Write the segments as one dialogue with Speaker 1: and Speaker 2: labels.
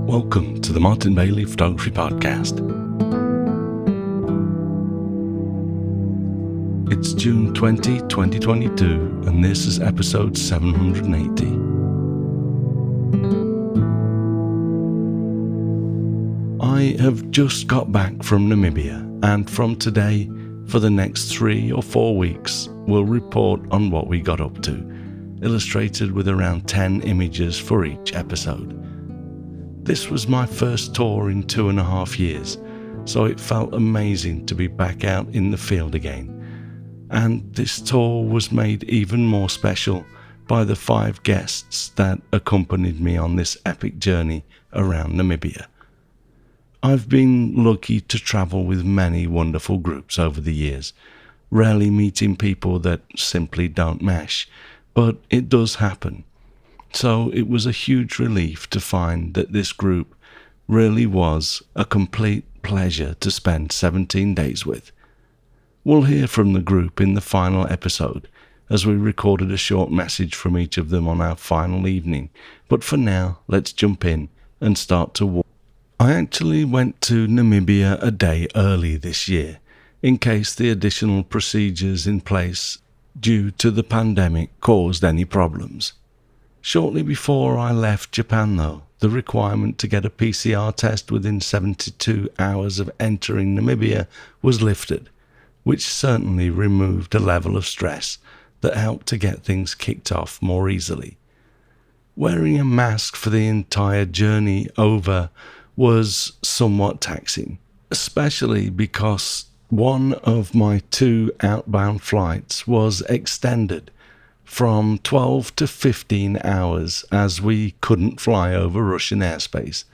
Speaker 1: Welcome to the Martin Bailey Photography Podcast. It's June 20, 2022, and this is episode 780. I have just got back from Namibia, and from today, for the next 3 or 4 weeks, we'll report on what we got up to, illustrated with around 10 images for each episode. This was my first tour in 2.5 years, so it felt amazing to be back out in the field again. And this tour was made even more special by the 5 guests that accompanied me on this epic journey around Namibia. I've been lucky to travel with many wonderful groups over the years, rarely meeting people that simply don't mesh, but it does happen. So it was a huge relief to find that this group really was a complete pleasure to spend 17 days with. We'll hear from the group in the final episode, as we recorded a short message from each of them on our final evening, but for now, let's jump in and start to walk. I actually went to Namibia a day early this year, in case the additional procedures in place due to the pandemic caused any problems. Shortly before I left Japan though, the requirement to get a PCR test within 72 hours of entering Namibia was lifted, which certainly removed a level of stress that helped to get things kicked off more easily. Wearing a mask for the entire journey over was somewhat taxing, especially because one of my 2 outbound flights was extended from 12 to 15 hours as we couldn't fly over Russian airspace.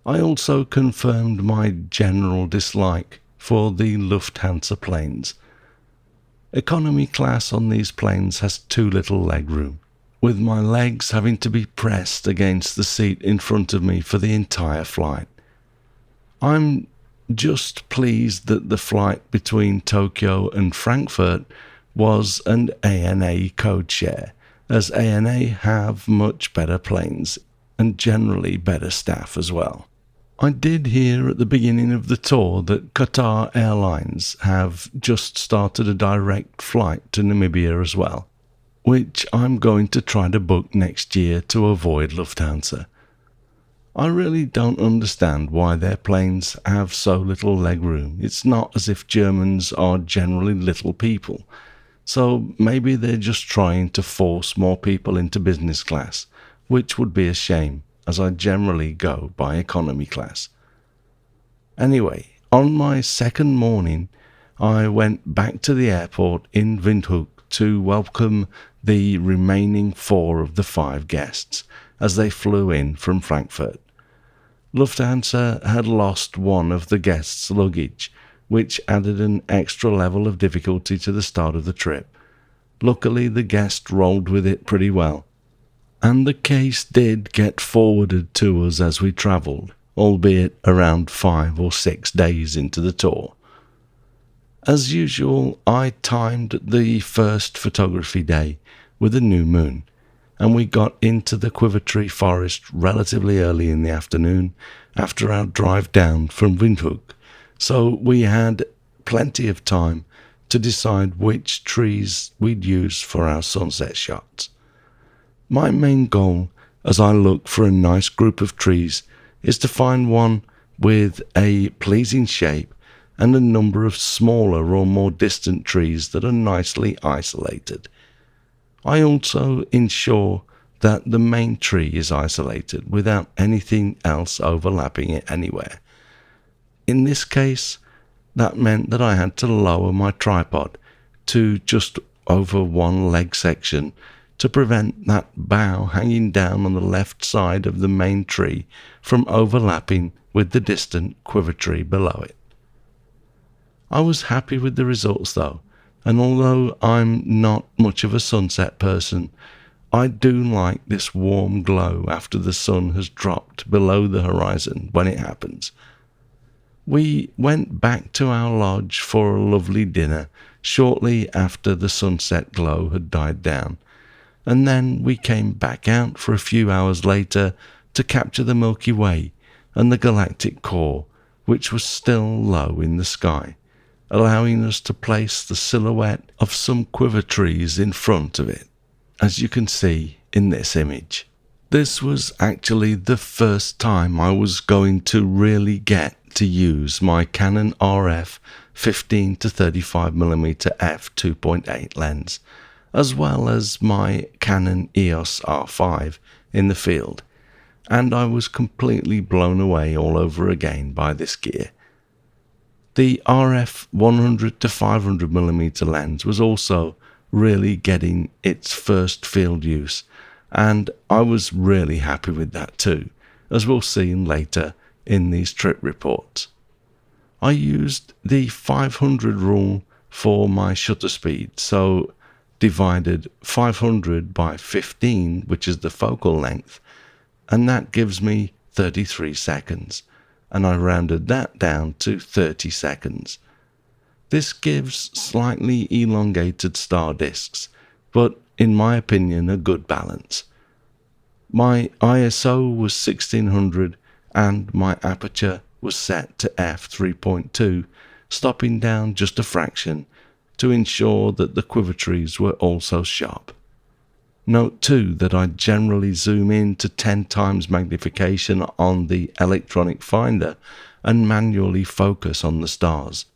Speaker 1: I also confirmed my general dislike for the Lufthansa planes. Economy class on these planes has too little leg room, with my legs having to be pressed against the seat in front of me for the entire flight. I'm just pleased that the flight between Tokyo and Frankfurt was an ANA code share, as ANA have much better planes and generally better staff as well. I did hear at the beginning of the tour that Qatar Airlines have just started a direct flight to Namibia as well, which I'm going to try to book next year to avoid Lufthansa. I really don't understand why their planes have so little legroom. It's not as if Germans are generally little people. So maybe they're just trying to force more people into business class, which would be a shame, as I generally go by economy class. Anyway, on my second morning, I went back to the airport in Windhoek to welcome the remaining 4 of the 5 guests as they flew in from Frankfurt. Lufthansa had lost one of the guests' luggage, which added an extra level of difficulty to the start of the trip. Luckily, the guest rolled with it pretty well, and the case did get forwarded to us as we travelled, albeit around 5 or 6 days into the tour. As usual, I timed the first photography day with a new moon, and we got into the Quiver Tree Forest relatively early in the afternoon after our drive down from Windhoek. So we had plenty of time to decide which trees we'd use for our sunset shots. My main goal as I look for a nice group of trees is to find one with a pleasing shape and a number of smaller or more distant trees that are nicely isolated. I also ensure that the main tree is isolated without anything else overlapping it anywhere. In this case, that meant that I had to lower my tripod to just over one leg section to prevent that bough hanging down on the left side of the main tree from overlapping with the distant quiver tree below it. I was happy with the results though, and although I'm not much of a sunset person, I do like this warm glow after the sun has dropped below the horizon when it happens. We went back to our lodge for a lovely dinner shortly after the sunset glow had died down, and then we came back out for a few hours later to capture the Milky Way and the galactic core, which was still low in the sky, allowing us to place the silhouette of some quiver trees in front of it, as you can see in this image. This was actually the first time I was going to really get to use my Canon RF 15 to 35mm f2.8 lens, as well as my Canon EOS R5 in the field, and I was completely blown away all over again by this gear. The RF 100 to 500mm lens was also really getting its first field use, and I was really happy with that too, as we'll see later in these trip reports. I used the 500 rule for my shutter speed, so divided 500 by 15, which is the focal length, and that gives me 33 seconds, and I rounded that down to 30 seconds. This gives slightly elongated star discs, but in my opinion a good balance. My ISO was 1600 and my aperture was set to f3.2, stopping down just a fraction to ensure that the quiver trees were also sharp. Note too that I generally zoom in to 10 times magnification on the electronic finder and manually focus on the stars.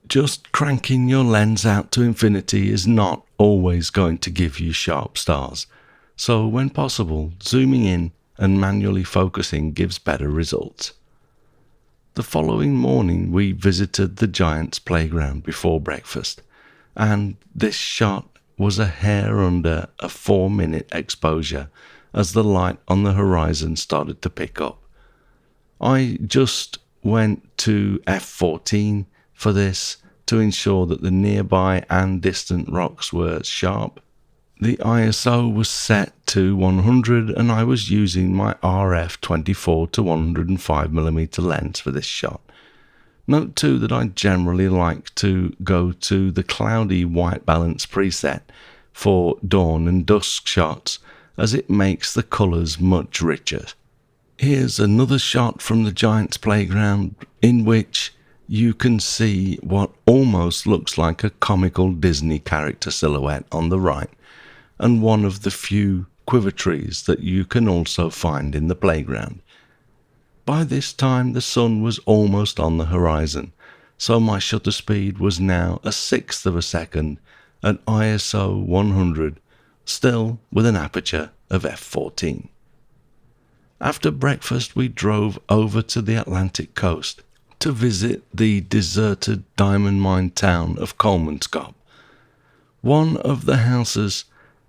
Speaker 1: Just cranking your lens out to infinity is not always going to give you sharp stars, so when possible, zooming in and manually focusing gives better results. The following morning we visited the Giants playground before breakfast, and this shot was a hair under a 4-minute exposure as the light on the horizon started to pick up. I just went to f14 for this to ensure that the nearby and distant rocks were sharp. The ISO was set to 100 and I was using my RF 24 to 105mm lens for this shot. Note too that I generally like to go to the cloudy white balance preset for dawn and dusk shots, as it makes the colours much richer. Here's another shot from the Giants playground in which you can see what almost looks like a comical Disney character silhouette on the right, and one of the few quiver trees that you can also find in the playground. By this time the sun was almost on the horizon, so my shutter speed was now a sixth of a second at ISO 100, still with an aperture of f14. After breakfast we drove over to the Atlantic coast to visit the deserted diamond mine town of Colemanskop. One of the houses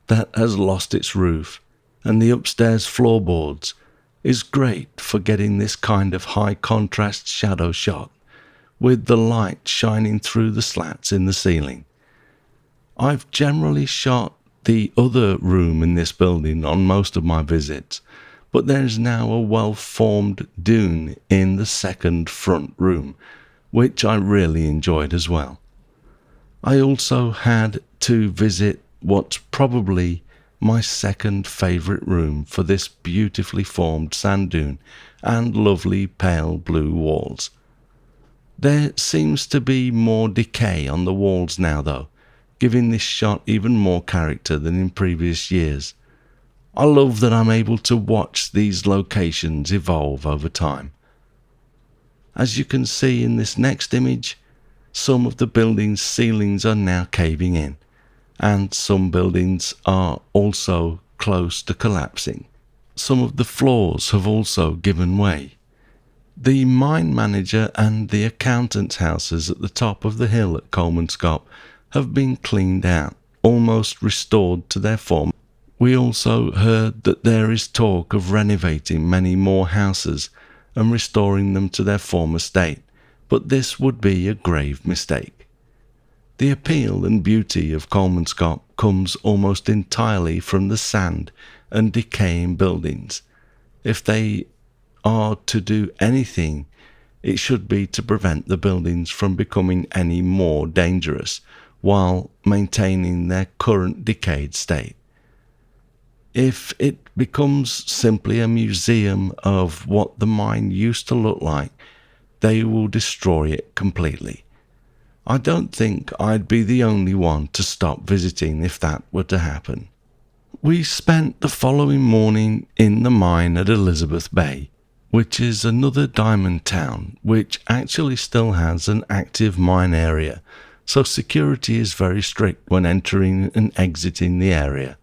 Speaker 1: that has lost its roof and the upstairs floorboards is great for getting this kind of high contrast shadow shot with the light shining through the slats in the ceiling. I've generally shot the other room in this building on most of my visits, but there's now a well-formed dune in the second front room, which I really enjoyed as well. I also had to visit what's probably my second favourite room for this beautifully formed sand dune and lovely pale blue walls. There seems to be more decay on the walls now though, giving this shot even more character than in previous years. I love that I'm able to watch these locations evolve over time. As you can see in this next image, some of the buildings' ceilings are now caving in, and some buildings are also close to collapsing. Some of the floors have also given way. The mine manager and the accountant's houses at the top of the hill at Colemanskop have been cleaned out, almost restored to their form. We also heard that there is talk of renovating many more houses and restoring them to their former state, but this would be a grave mistake. The appeal and beauty of Colemanskop comes almost entirely from the sand and decaying buildings. If they are to do anything, it should be to prevent the buildings from becoming any more dangerous while maintaining their current decayed state. If it becomes simply a museum of what the mine used to look like, they will destroy it completely. I don't think I'd be the only one to stop visiting if that were to happen. We spent the following morning in the mine at Elizabeth Bay, which is another diamond town which actually still has an active mine area, so security is very strict when entering and exiting the area.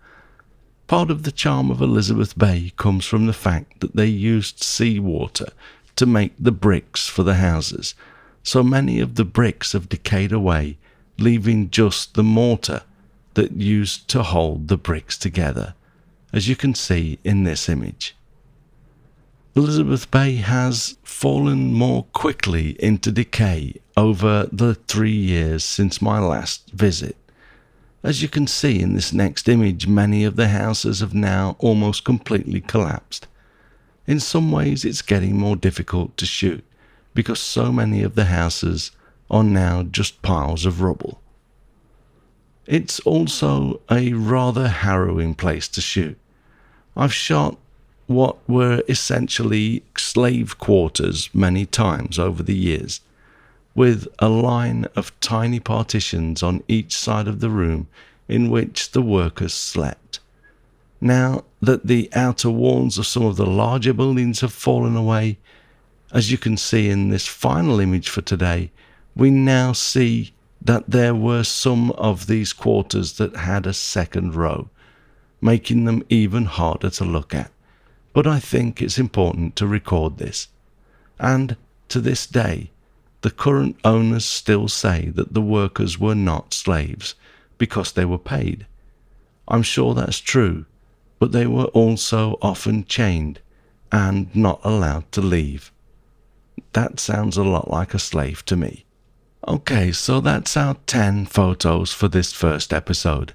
Speaker 1: Part of the charm of Elizabeth Bay comes from the fact that they used seawater to make the bricks for the houses, so many of the bricks have decayed away, leaving just the mortar that used to hold the bricks together, as you can see in this image. Elizabeth Bay has fallen more quickly into decay over the 3 years since my last visit. As you can see in this next image, many of the houses have now almost completely collapsed. In some ways it's getting more difficult to shoot because so many of the houses are now just piles of rubble. It's also a rather harrowing place to shoot. I've shot what were essentially slave quarters many times over the years, with a line of tiny partitions on each side of the room in which the workers slept. Now that the outer walls of some of the larger buildings have fallen away, as you can see in this final image for today, we now see that there were some of these quarters that had a second row, making them even harder to look at. But I think it's important to record this. And to this day, the current owners still say that the workers were not slaves because they were paid. I'm sure that's true, but they were also often chained and not allowed to leave. That sounds a lot like a slave to me. Okay, so that's our 10 photos for this first episode.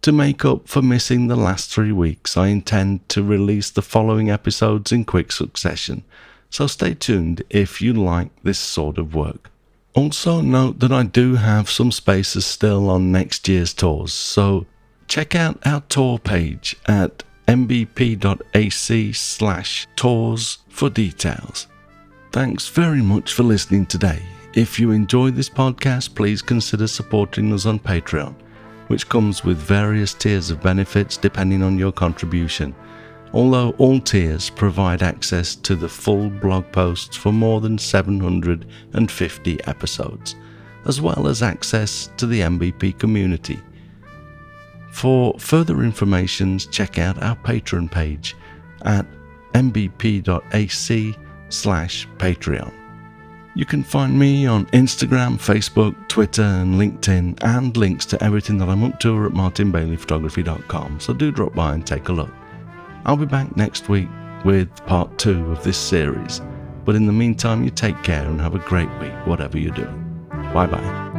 Speaker 1: To make up for missing the last 3 weeks, I intend to release the following episodes in quick succession, so stay tuned if you like this sort of work. Also note that I do have some spaces still on next year's tours, so check out our tour page at mbp.ac/tours for details. Thanks very much for listening today. If you enjoyed this podcast, please consider supporting us on Patreon, which comes with various tiers of benefits depending on your contribution, although all tiers provide access to the full blog posts for more than 750 episodes, as well as access to the MVP community. For further information, check out our Patreon page at mbp.ac/Patreon. You can find me on Instagram, Facebook, Twitter and LinkedIn, and links to everything that I'm up to are at martinbaileyphotography.com, so do drop by and take a look. I'll be back next week with part 2 of this series, but in the meantime you take care and have a great week, whatever you're doing. Bye bye.